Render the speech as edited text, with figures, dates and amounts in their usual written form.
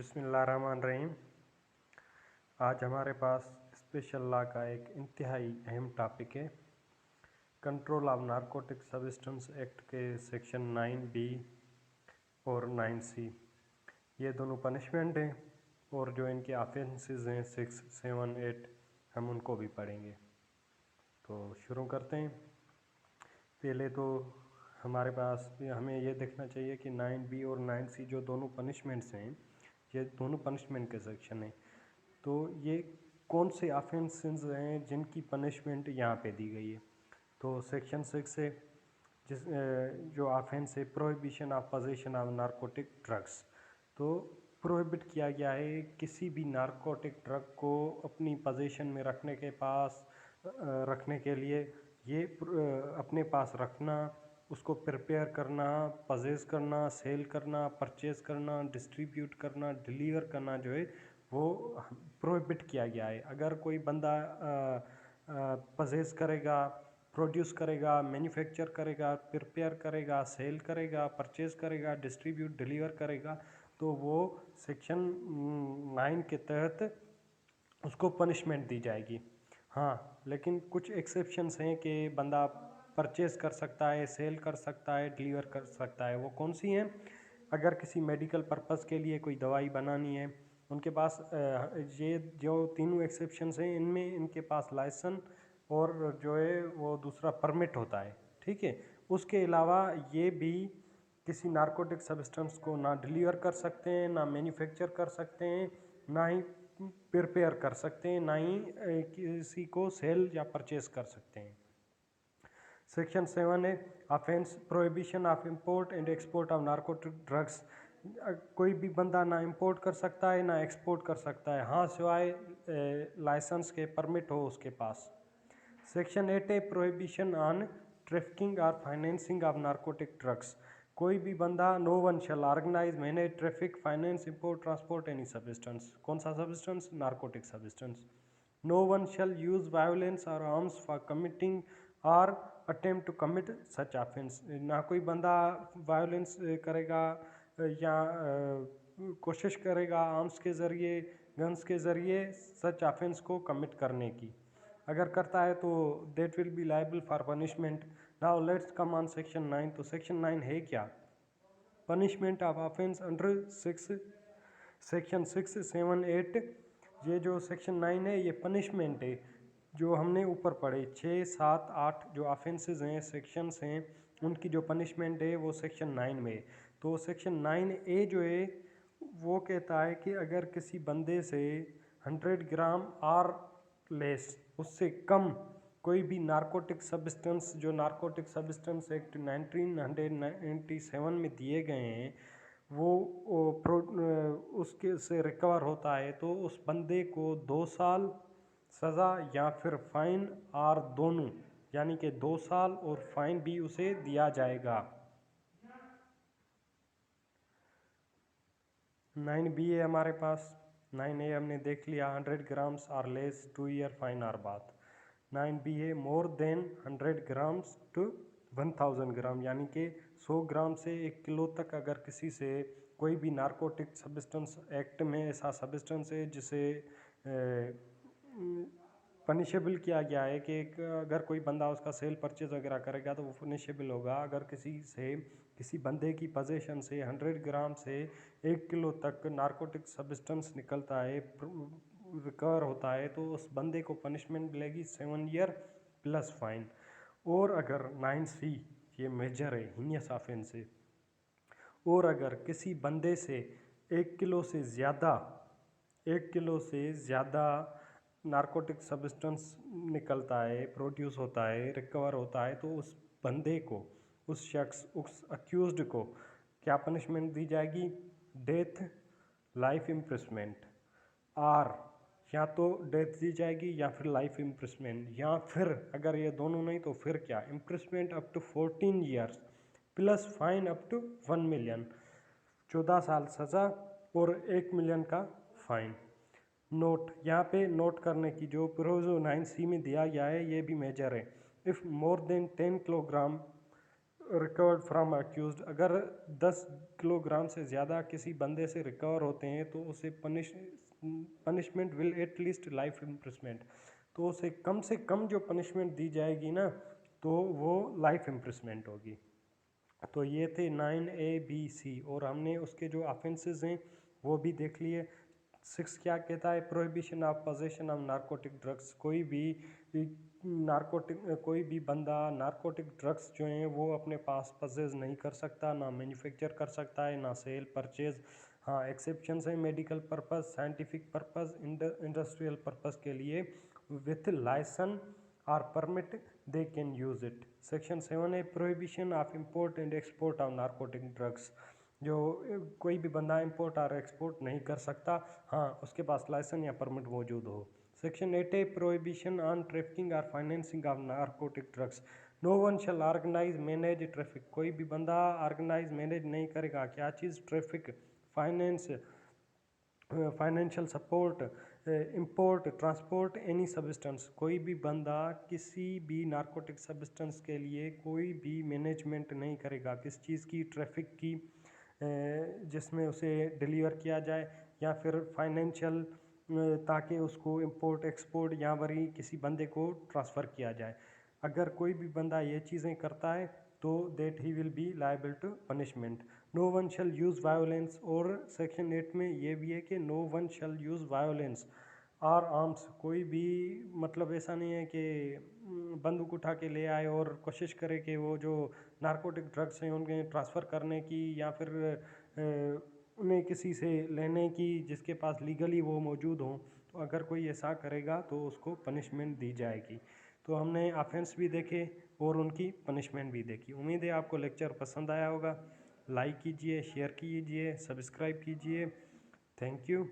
बिस्मिल्लाहिर्रहमानिर्रहीम। आज हमारे पास स्पेशल लॉ का एक इंतहाई अहम टॉपिक है। Control of narcotic substance act के सेक्शन 9B और 9C, ये दोनों पनिशमेंट हैं और जो इनके ऑफेंसेस हैं 6, 7, 8, हम उनको भी पढ़ेंगे। तो शुरू करते हैं। पहले तो हमारे पास हमें ये देखना चाहिए कि 9B और 9C जो दोनों पनिशमेंट्स हैं, ये दोनों पनिशमेंट के सेक्शन हैं। तो ये कौन से ऑफेंसेस हैं जिनकी पनिशमेंट यहाँ पे दी गई है। तो सेक्शन 6 है जिस जो ऑफेंस है prohibition of possession of narcotic drugs. तो प्रोहिबिट किया गया है किसी भी नारकोटिक ड्रग को अपनी पोजेशन में रखने के लिए, ये अपने पास रखना, उसको प्रिपेयर करना, पजेस करना, सेल करना, परचेज़ करना, डिस्ट्रीब्यूट करना, डिलीवर करना जो है वो प्रोहिबिट किया गया है। अगर कोई बंदा पजेस करेगा, प्रोड्यूस करेगा, मैन्युफैक्चर करेगा, प्रिपेयर करेगा, सेल करेगा, परचेज़ करेगा, डिस्ट्रीब्यूट डिलीवर करेगा, तो वो सेक्शन 9 के तहत उसको पनिशमेंट दी जाएगी। हाँ, लेकिन कुछ एक्सेप्शंस हैं कि बंदा परचेज़ कर सकता है, सेल कर सकता है, डिलीवर कर सकता है। वो कौन सी हैं? अगर किसी मेडिकल पर्पस के लिए कोई दवाई बनानी है, उनके पास ये जो तीनों एक्सेप्शंस हैं, इनमें इनके पास लाइसेंस और जो है वो दूसरा परमिट होता है, ठीक है। उसके अलावा ये भी किसी नारकोटिक सब्सटेंस को ना डिलीवर कर सकते हैं, ना मैन्युफैक्चर कर सकते हैं, ना ही प्रिपेयर कर सकते हैं, ना ही किसी को सेल या परचेज कर सकते हैं। सेक्शन 7 है offence prohibition of import and export of narcotic drugs. कोई भी बंदा ना इंपोर्ट कर सकता है ना एक्सपोर्ट कर सकता है, हाँ सिवाय लाइसेंस के, परमिट हो उसके पास। सेक्शन 8 है प्रोहिबिशन ऑन ट्रैफिकिंग और फाइनेंसिंग ऑफ नारकोटिक ड्रग्स। कोई भी बंदा no one shall organise, manage, traffic, finance, import, transport any substance. कौन सा substance? Narcotic substance. No one shall use violence और आर्म्स फॉर कमिटिंग और attempt to commit such offence. ना कोई बंदा वायोलेंस करेगा या कोशिश करेगा आर्म्स के ज़रिए, गन्स के ज़रिए सच ऑफेंस को कमिट करने की। अगर करता है तो that will be liable for punishment. Now let's come on section 9। तो सेक्शन 9 है क्या? Punishment of offence under 6, section 6, 7, 8। ये जो सेक्शन 9 है ये पनिशमेंट है जो हमने ऊपर पढ़े 6, 7, 8 जो ऑफेंसेस हैं, सेक्शंस हैं, उनकी जो पनिशमेंट है वो सेक्शन 9 में है। तो सेक्शन 9A जो है वो कहता है कि अगर किसी बंदे से 100 ग्राम और लेस, उससे कम कोई भी नारकोटिक सब्सटेंस, जो नारकोटिक सब्सटेंस एक्ट 1997 में दिए गए हैं, वो उसके से रिकवर होता है तो उस बंदे को 2 साल सज़ा या फिर फाइन और दोनों, यानी कि 2 साल और फाइन भी उसे दिया जाएगा। 9B है हमारे पास। 9A हमने देख लिया, 100 ग्राम्स और लेस 2 ईयर फाइन और बात। 9B है मोर देन 100 ग्राम्स टू 1000 ग्राम, यानी कि 100 ग्राम से 1 किलो तक अगर किसी से कोई भी नारकोटिक सब्सटेंस एक्ट में ऐसा सब्सटेंस है जिसे पनिशेबल किया गया है कि अगर कोई बंदा उसका सेल परचेज वगैरह करेगा तो वो पनिशेबल होगा। अगर किसी बंदे की पोजीशन से 100 ग्राम से 1 किलो तक नारकोटिक सब्सटेंस निकलता है, रिकवर होता है, तो उस बंदे को पनिशमेंट मिलेगी 7 ईयर प्लस फाइन। और अगर 9C ये मेजर है, हीनियस ऑफेंस है, और अगर किसी बंदे से 1 किलो से ज़्यादा नारकोटिक सब्सटेंस निकलता है, प्रोड्यूस होता है, रिकवर होता है, तो उस बंदे को, उस शख्स, उस अक्यूज्ड को क्या पनिशमेंट दी जाएगी? डेथ, लाइफ इम्प्रिजमेंट, और या तो डेथ दी जाएगी या फिर लाइफ इम्प्रिजमेंट, या फिर अगर ये दोनों नहीं तो फिर क्या? Imprisonment up to 14 years plus fine up to 1 million. 14 साल सज़ा और 1 मिलियन का फाइन। नोट, यहाँ पे नोट करने की जो प्रोविजो 9C में दिया गया है ये भी मेजर है। If more than 10 kilogram recovered from accused, अगर 10 किलोग्राम से ज़्यादा किसी बंदे से रिकवर होते हैं तो उसे punishment will at least life imprisonment, तो उसे कम से कम जो पनिशमेंट दी जाएगी ना तो वो लाइफ इम्प्रिजमेंट होगी। तो ये थे 9A, B, C, और हमने उसके जो ऑफेंसेस हैं वो भी देख लिए। 6 क्या कहता है, prohibition of possession of narcotic drugs, कोई भी बंदा नारकोटिक ड्रग्स जो हैं वो अपने पास पजेस नहीं कर सकता, ना मैन्युफैक्चर कर सकता है, ना सेल परचेज। हाँ, एक्सेप्शंस हैं medical purpose, scientific purpose, industrial purpose के लिए विथ लाइसन और permit they can use it. Section 7 है prohibition of import and export of narcotic drugs, जो कोई भी बंदा इंपोर्ट और एक्सपोर्ट नहीं कर सकता, हाँ उसके पास लाइसेंस या परमिट मौजूद हो। सेक्शन 8 है प्रोहिबिशन ऑन ट्रैफिकिंग और financing of narcotic drugs, no one shall organise manage traffic, कोई भी बंदा ऑर्गेनाइज मैनेज नहीं करेगा क्या चीज़, traffic, finance, financial support, import, transport any substance, कोई भी बंदा किसी भी नारकोटिक सब्सटेंस के लिए कोई भी मैनेजमेंट नहीं करेगा, किस चीज़ की, ट्रैफिक की, जिसमें उसे डिलीवर किया जाए, या फिर फाइनेंशियल ताकि उसको इंपोर्ट एक्सपोर्ट या वरी किसी बंदे को ट्रांसफ़र किया जाए। अगर कोई भी बंदा ये चीज़ें करता है तो that he will be liable to punishment. No one shall use violence, और सेक्शन 8 में ये भी है कि no one shall use violence और आर्म्स, कोई भी मतलब ऐसा नहीं है कि बंदूक उठा के ले आए और कोशिश करे कि वो जो नारकोटिक ड्रग्स हैं उनके ट्रांसफ़र करने की या फिर उन्हें किसी से लेने की जिसके पास लीगली वो मौजूद हों, तो अगर कोई ऐसा करेगा तो उसको पनिशमेंट दी जाएगी। तो हमने ऑफेंस भी देखे और उनकी पनिशमेंट भी देखी। उम्मीद है आपको लेक्चर पसंद आया होगा। लाइक कीजिए, शेयर कीजिए, सब्सक्राइब कीजिए। Thank you.